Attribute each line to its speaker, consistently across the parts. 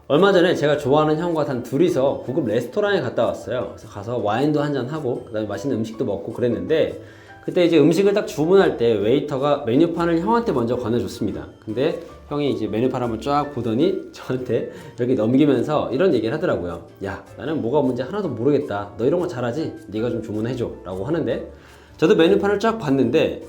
Speaker 1: 얼마 전에 제가 좋아하는 형과 단 둘이서 고급 레스토랑에 갔다 왔어요. 그래서 가서 와인도 한잔 하고 그다음에 맛있는 음식도 먹고 그랬는데, 그때 이제 음식을 딱 주문할 때 웨이터가 메뉴판을 형한테 먼저 건네줬습니다. 근데 형이 이제 메뉴판 한번 쫙 보더니 저한테 이렇게 넘기면서 이런 얘기를 하더라고요. 야, 나는 뭐가 뭔지 하나도 모르겠다. 너 이런 거 잘하지? 네가 좀 주문해줘 라고 하는데, 저도 메뉴판을 쫙 봤는데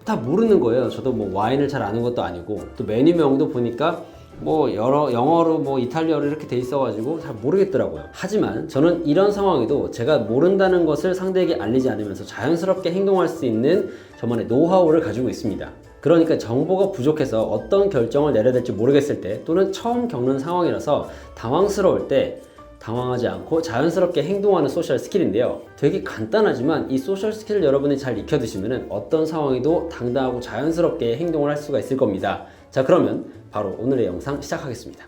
Speaker 1: 다 모르는 거예요. 저도 뭐 와인을 잘 아는 것도 아니고, 또 메뉴명도 보니까 뭐 여러 영어로 뭐 이탈리아로 이렇게 돼 있어가지고 잘 모르겠더라고요. 하지만 저는 이런 상황에도 제가 모른다는 것을 상대에게 알리지 않으면서 자연스럽게 행동할 수 있는 저만의 노하우를 가지고 있습니다. 그러니까 정보가 부족해서 어떤 결정을 내려야 될지 모르겠을 때, 또는 처음 겪는 상황이라서 당황스러울 때 당황하지 않고 자연스럽게 행동하는 소셜 스킬인데요. 되게 간단하지만 이 소셜 스킬을 여러분이 잘 익혀두시면 어떤 상황에도 당당하고 자연스럽게 행동을 할 수가 있을 겁니다. 자, 그러면 바로 오늘의 영상 시작하겠습니다.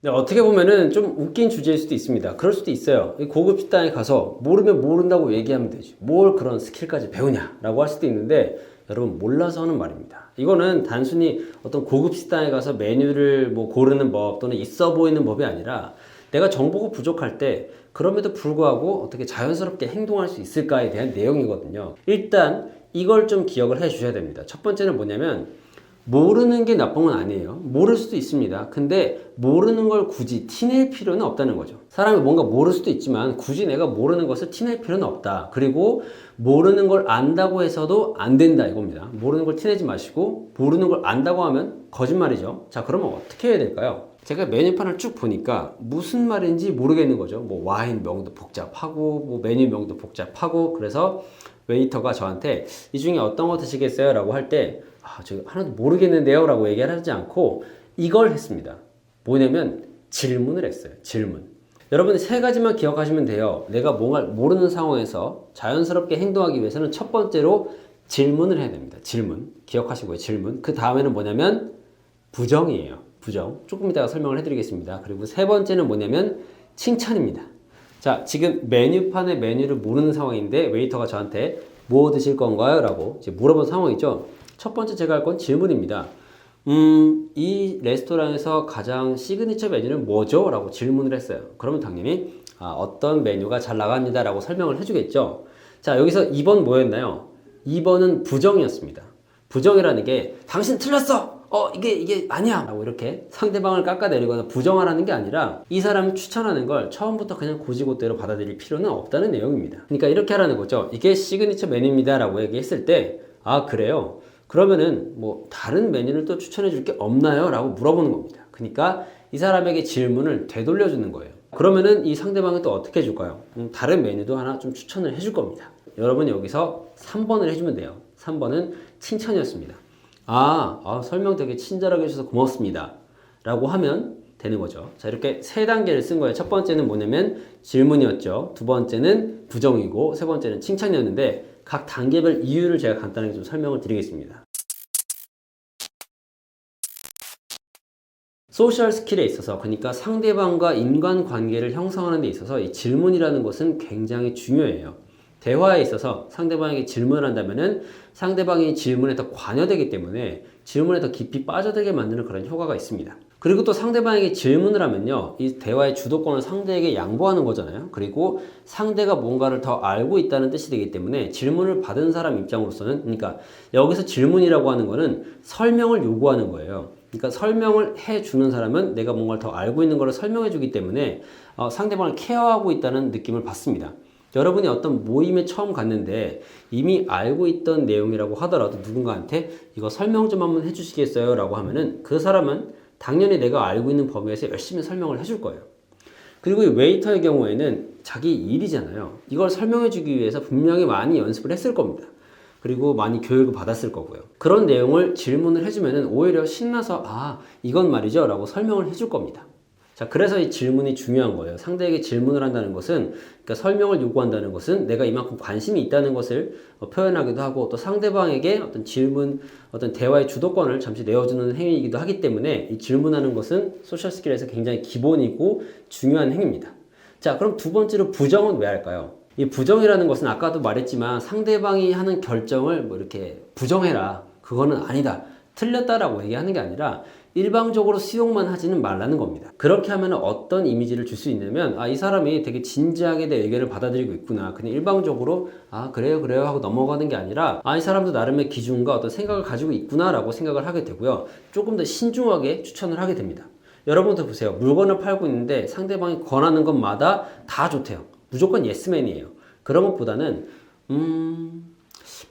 Speaker 1: 네, 어떻게 보면은 좀 웃긴 주제일 수도 있습니다. 그럴 수도 있어요. 고급 식당에 가서 모르면 모른다고 얘기하면 되지, 뭘 그런 스킬까지 배우냐 라고 할 수도 있는데, 여러분 몰라서 하는 말입니다. 이거는 단순히 어떤 고급 식당에 가서 메뉴를 뭐 고르는 법 또는 있어 보이는 법이 아니라, 내가 정보가 부족할 때 그럼에도 불구하고 어떻게 자연스럽게 행동할 수 있을까에 대한 내용이거든요. 일단 이걸 좀 기억을 해 주셔야 됩니다. 첫 번째는 뭐냐면, 모르는 게 나쁜 건 아니에요. 모를 수도 있습니다. 근데 모르는 걸 굳이 티낼 필요는 없다는 거죠. 사람이 뭔가 모를 수도 있지만 굳이 내가 모르는 것을 티낼 필요는 없다. 그리고 모르는 걸 안다고 해서도 안 된다 이겁니다. 모르는 걸 티내지 마시고, 모르는 걸 안다고 하면 거짓말이죠. 자, 그러면 어떻게 해야 될까요? 제가 메뉴판을 쭉 보니까 무슨 말인지 모르겠는 거죠. 뭐 와인 명도 복잡하고 뭐 메뉴 명도 복잡하고. 그래서 웨이터가 저한테 이 중에 어떤 거 드시겠어요? 라고 할 때, 저 하나도 모르겠는데요 라고 얘기를 하지 않고 이걸 했습니다. 뭐냐면 질문을 했어요. 질문. 여러분이 세 가지만 기억하시면 돼요. 내가 뭔가 모르는 상황에서 자연스럽게 행동하기 위해서는 첫 번째로 질문을 해야 됩니다. 질문. 기억하시고요. 질문. 그 다음에는 뭐냐면 부정이에요. 부정. 조금 이따가 설명을 해드리겠습니다. 그리고 세 번째는 뭐냐면 칭찬입니다. 자, 지금 메뉴판의 메뉴를 모르는 상황인데 웨이터가 저한테 뭐 드실 건가요? 라고 이제 물어본 상황이죠. 첫 번째 제가 할 건 질문입니다. 이 레스토랑에서 가장 시그니처 메뉴는 뭐죠? 라고 질문을 했어요. 그러면 당연히 어떤 메뉴가 잘 나갑니다 라고 설명을 해주겠죠. 자, 여기서 2번 뭐였나요? 2번은 부정이었습니다. 부정이라는 게 당신 틀렸어! 이게 아니야! 라고 이렇게 상대방을 깎아내리거나 부정하라는 게 아니라, 이 사람이 추천하는 걸 처음부터 그냥 고지고대로 받아들일 필요는 없다는 내용입니다. 그러니까 이렇게 하라는 거죠. 이게 시그니처 메뉴입니다 라고 얘기했을 때, 그래요? 그러면은 뭐 다른 메뉴를 또 추천해 줄 게 없나요? 라고 물어보는 겁니다. 그러니까 이 사람에게 질문을 되돌려 주는 거예요. 그러면은 이 상대방은 또 어떻게 해줄까요? 다른 메뉴도 하나 좀 추천을 해줄 겁니다. 여러분이 여기서 3번을 해주면 돼요. 3번은 칭찬이었습니다. 설명 되게 친절하게 해주셔서 고맙습니다 라고 하면 되는 거죠. 자, 이렇게 세 단계를 쓴 거예요. 첫 번째는 뭐냐면 질문이었죠. 두 번째는 부정이고, 세 번째는 칭찬이었는데, 각 단계별 이유를 제가 간단하게 좀 설명을 드리겠습니다. 소셜 스킬에 있어서, 그러니까 상대방과 인간관계를 형성하는 데 있어서 이 질문이라는 것은 굉장히 중요해요. 대화에 있어서 상대방에게 질문을 한다면은 상대방이 질문에 더 관여되기 때문에 질문에 더 깊이 빠져들게 만드는 그런 효과가 있습니다. 그리고 또 상대방에게 질문을 하면요, 이 대화의 주도권을 상대에게 양보하는 거잖아요. 그리고 상대가 뭔가를 더 알고 있다는 뜻이 되기 때문에 질문을 받은 사람 입장으로서는, 그러니까 여기서 질문이라고 하는 거는 설명을 요구하는 거예요. 그러니까 설명을 해주는 사람은 내가 뭔가를 더 알고 있는 걸 설명해 주기 때문에 상대방을 케어하고 있다는 느낌을 받습니다. 여러분이 어떤 모임에 처음 갔는데 이미 알고 있던 내용이라고 하더라도 누군가한테 이거 설명 좀 한번 해주시겠어요? 라고 하면은 그 사람은 당연히 내가 알고 있는 범위에서 열심히 설명을 해줄 거예요. 그리고 이 웨이터의 경우에는 자기 일이잖아요. 이걸 설명해 주기 위해서 분명히 많이 연습을 했을 겁니다. 그리고 많이 교육을 받았을 거고요. 그런 내용을 질문을 해주면은 오히려 신나서 이건 말이죠 라고 설명을 해줄 겁니다. 자, 그래서 이 질문이 중요한 거예요. 상대에게 질문을 한다는 것은, 그러니까 설명을 요구한다는 것은 내가 이만큼 관심이 있다는 것을 표현하기도 하고, 또 상대방에게 어떤 질문, 어떤 대화의 주도권을 잠시 내어주는 행위이기도 하기 때문에 이 질문하는 것은 소셜 스킬에서 굉장히 기본이고 중요한 행위입니다. 자, 그럼 두 번째로 부정은 왜 할까요? 이 부정이라는 것은 아까도 말했지만 상대방이 하는 결정을 뭐 이렇게 부정해라, 그거는 아니다, 틀렸다라고 얘기하는 게 아니라 일방적으로 수용만 하지는 말라는 겁니다. 그렇게 하면 어떤 이미지를 줄 수 있냐면 이 사람이 되게 진지하게 내 의견을 받아들이고 있구나. 그냥 일방적으로 그래요 하고 넘어가는 게 아니라 이 사람도 나름의 기준과 어떤 생각을 가지고 있구나 라고 생각을 하게 되고요. 조금 더 신중하게 추천을 하게 됩니다. 여러분도 보세요. 물건을 팔고 있는데 상대방이 권하는 것마다 다 좋대요. 무조건 예스맨이에요. 그런 것보다는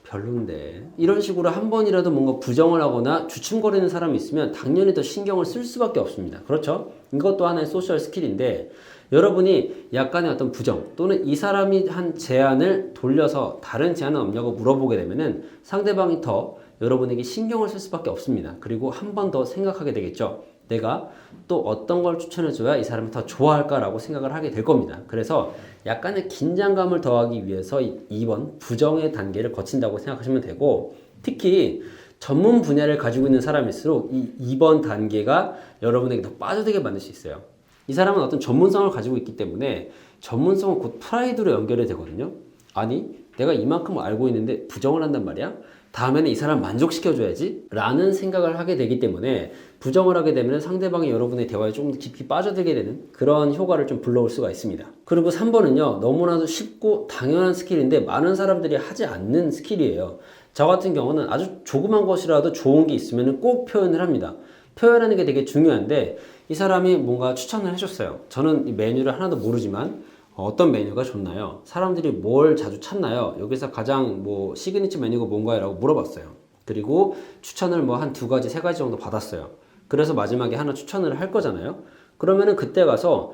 Speaker 1: 별론데 이런 식으로 한 번이라도 뭔가 부정을 하거나 주춤거리는 사람이 있으면 당연히 더 신경을 쓸 수밖에 없습니다. 그렇죠? 이것도 하나의 소셜 스킬인데 여러분이 약간의 어떤 부정 또는 이 사람이 한 제안을 돌려서 다른 제안은 없냐고 물어보게 되면은 상대방이 더 여러분에게 신경을 쓸 수밖에 없습니다. 그리고 한 번 더 생각하게 되겠죠. 내가 또 어떤 걸 추천해줘야 이 사람이 더 좋아할까라고 생각을 하게 될 겁니다. 그래서 약간의 긴장감을 더하기 위해서 2번 부정의 단계를 거친다고 생각하시면 되고, 특히 전문 분야를 가지고 있는 사람일수록 이 2번 단계가 여러분에게 더 빠져들게 만들 수 있어요. 이 사람은 어떤 전문성을 가지고 있기 때문에 전문성은 곧 프라이드로 연결이 되거든요. 아니, 내가 이만큼 알고 있는데 부정을 한단 말이야? 다음에는 이 사람 만족시켜줘야지 라는 생각을 하게 되기 때문에 부정을 하게 되면 상대방이 여러분의 대화에 조금 더 깊이 빠져들게 되는 그런 효과를 좀 불러올 수가 있습니다. 그리고 3번은요, 너무나도 쉽고 당연한 스킬인데 많은 사람들이 하지 않는 스킬이에요. 저 같은 경우는 아주 조그만 것이라도 좋은 게 있으면 꼭 표현을 합니다. 표현하는 게 되게 중요한데 이 사람이 뭔가 추천을 해줬어요. 저는 이 메뉴를 하나도 모르지만 어떤 메뉴가 좋나요? 사람들이 뭘 자주 찾나요? 여기서 가장 시그니처 메뉴가 뭔가요? 라고 물어봤어요. 그리고 추천을 한 2가지, 3가지 정도 받았어요. 그래서 마지막에 하나 추천을 할 거잖아요. 그러면은 그때 가서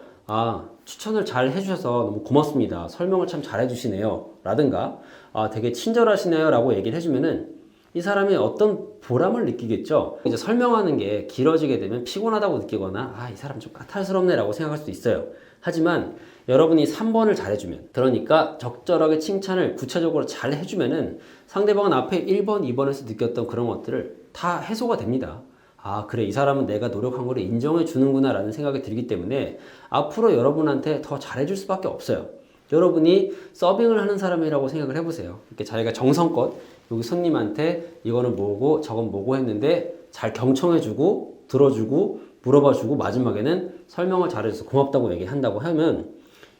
Speaker 1: 추천을 잘 해주셔서 너무 고맙습니다. 설명을 참 잘 해주시네요. 라든가 되게 친절하시네요. 라고 얘기를 해주면은 이 사람이 어떤 보람을 느끼겠죠. 이제 설명하는 게 길어지게 되면 피곤하다고 느끼거나 이 사람 좀 까탈스럽네 라고 생각할 수도 있어요. 하지만 여러분이 3번을 잘해주면, 그러니까 적절하게 칭찬을 구체적으로 잘 해주면은 상대방은 앞에 1번, 2번에서 느꼈던 그런 것들을 다 해소가 됩니다. 그래, 이 사람은 내가 노력한 거를 인정해 주는구나 라는 생각이 들기 때문에 앞으로 여러분한테 더 잘해줄 수밖에 없어요. 여러분이 서빙을 하는 사람이라고 생각을 해보세요. 이렇게 자기가 정성껏 여기 손님한테 이거는 뭐고 저건 뭐고 했는데 잘 경청해주고 들어주고 물어봐주고 마지막에는 설명을 잘해줘서 고맙다고 얘기한다고 하면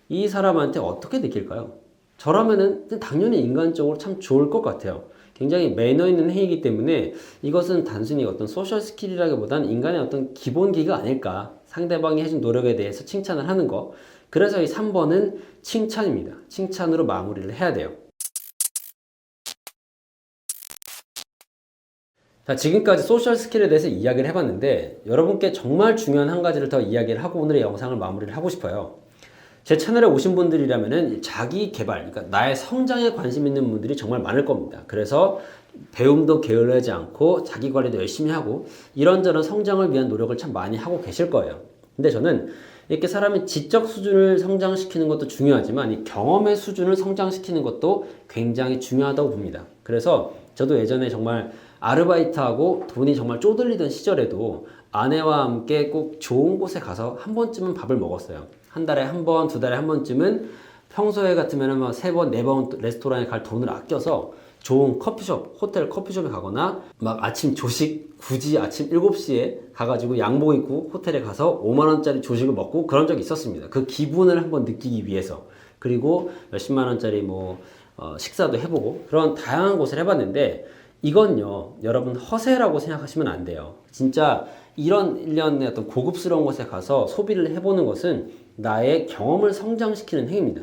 Speaker 1: 이 사람한테 어떻게 느낄까요? 저라면은 당연히 인간적으로 참 좋을 것 같아요. 굉장히 매너 있는 행위이기 때문에 이것은 단순히 어떤 소셜 스킬이라기보다는 인간의 어떤 기본기가 아닐까. 상대방이 해준 노력에 대해서 칭찬을 하는 거. 그래서 이 3번은 칭찬입니다. 칭찬으로 마무리를 해야 돼요. 자, 지금까지 소셜 스킬에 대해서 이야기를 해봤는데 여러분께 정말 중요한 한 가지를 더 이야기를 하고 오늘의 영상을 마무리를 하고 싶어요. 제 채널에 오신 분들이라면은 자기 개발, 그러니까 나의 성장에 관심 있는 분들이 정말 많을 겁니다. 그래서 배움도 게을르지 않고 자기 관리도 열심히 하고 이런저런 성장을 위한 노력을 참 많이 하고 계실 거예요. 근데 저는 이렇게 사람의 지적 수준을 성장시키는 것도 중요하지만 이 경험의 수준을 성장시키는 것도 굉장히 중요하다고 봅니다. 그래서 저도 예전에 정말 아르바이트하고 돈이 정말 쪼들리던 시절에도 아내와 함께 꼭 좋은 곳에 가서 한 번쯤은 밥을 먹었어요. 한 달에 한 번, 2달에 한 번쯤은 평소에 같으면 3번, 4번 레스토랑에 갈 돈을 아껴서 좋은 커피숍, 호텔 커피숍에 가거나 아침 조식 굳이 아침 7시에 가가지고 양복 입고 호텔에 가서 5만원짜리 조식을 먹고 그런 적이 있었습니다. 그 기분을 한번 느끼기 위해서. 그리고 몇십만원짜리 식사도 해보고 그런 다양한 곳을 해봤는데 이건요, 여러분 허세라고 생각하시면 안 돼요. 진짜 이런 일련의 어떤 고급스러운 곳에 가서 소비를 해보는 것은 나의 경험을 성장시키는 행위입니다.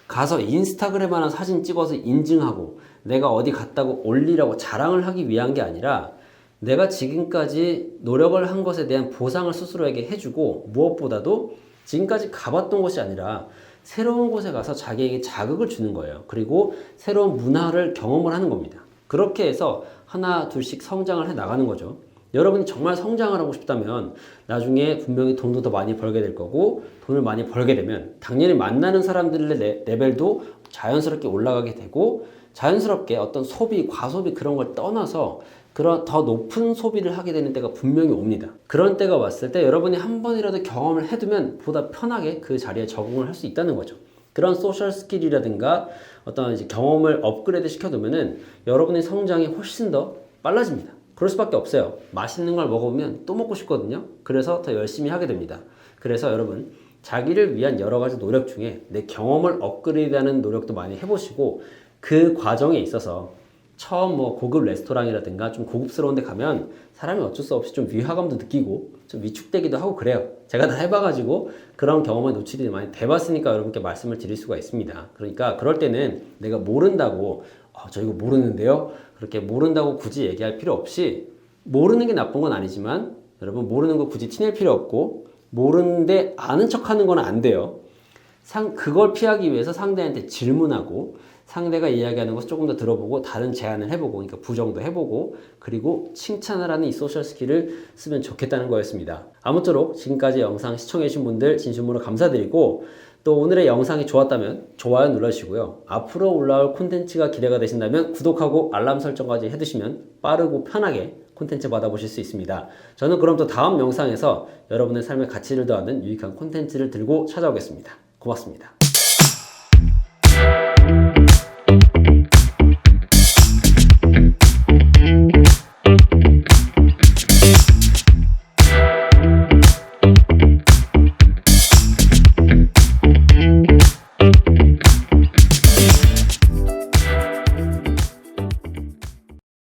Speaker 1: 가서 인스타그램 하나 사진 찍어서 인증하고 내가 어디 갔다고 올리라고 자랑을 하기 위한 게 아니라 내가 지금까지 노력을 한 것에 대한 보상을 스스로에게 해주고 무엇보다도 지금까지 가봤던 곳이 아니라 새로운 곳에 가서 자기에게 자극을 주는 거예요. 그리고 새로운 문화를 경험을 하는 겁니다. 그렇게 해서 하나 둘씩 성장을 해 나가는 거죠. 여러분이 정말 성장을 하고 싶다면 나중에 분명히 돈도 더 많이 벌게 될 거고 돈을 많이 벌게 되면 당연히 만나는 사람들의 레벨도 자연스럽게 올라가게 되고 자연스럽게 어떤 소비, 과소비 그런 걸 떠나서 그런 더 높은 소비를 하게 되는 때가 분명히 옵니다. 그런 때가 왔을 때 여러분이 한 번이라도 경험을 해두면 보다 편하게 그 자리에 적응을 할 수 있다는 거죠. 그런 소셜 스킬이라든가 어떤 이제 경험을 업그레이드 시켜두면은 여러분의 성장이 훨씬 더 빨라집니다. 그럴 수밖에 없어요. 맛있는 걸 먹어보면 또 먹고 싶거든요. 그래서 더 열심히 하게 됩니다. 그래서 여러분, 자기를 위한 여러 가지 노력 중에 내 경험을 업그레이드하는 노력도 많이 해보시고, 그 과정에 있어서 처음 뭐 고급 레스토랑이라든가 좀 고급스러운 데 가면 사람이 어쩔 수 없이 좀 위화감도 느끼고 좀 위축되기도 하고 그래요. 제가 다 해봐가지고 그런 경험에 노출이 많이 돼봤으니까 여러분께 말씀을 드릴 수가 있습니다. 그러니까 그럴 때는 내가 모른다고 저 이거 모르는데요? 그렇게 모른다고 굳이 얘기할 필요 없이, 모르는 게 나쁜 건 아니지만 여러분, 모르는 거 굳이 티낼 필요 없고, 모르는데 아는 척 하는 건 안 돼요. 그걸 피하기 위해서 상대한테 질문하고, 상대가 이야기하는 것을 조금 더 들어보고 다른 제안을 해보고, 그러니까 부정도 해보고, 그리고 칭찬을 하는 이 소셜 스킬을 쓰면 좋겠다는 거였습니다. 아무쪼록 지금까지 영상 시청해주신 분들 진심으로 감사드리고, 또 오늘의 영상이 좋았다면 좋아요 눌러주시고요. 앞으로 올라올 콘텐츠가 기대가 되신다면 구독하고 알람 설정까지 해두시면 빠르고 편하게 콘텐츠 받아보실 수 있습니다. 저는 그럼 또 다음 영상에서 여러분의 삶의 가치를 더하는 유익한 콘텐츠를 들고 찾아오겠습니다. 고맙습니다.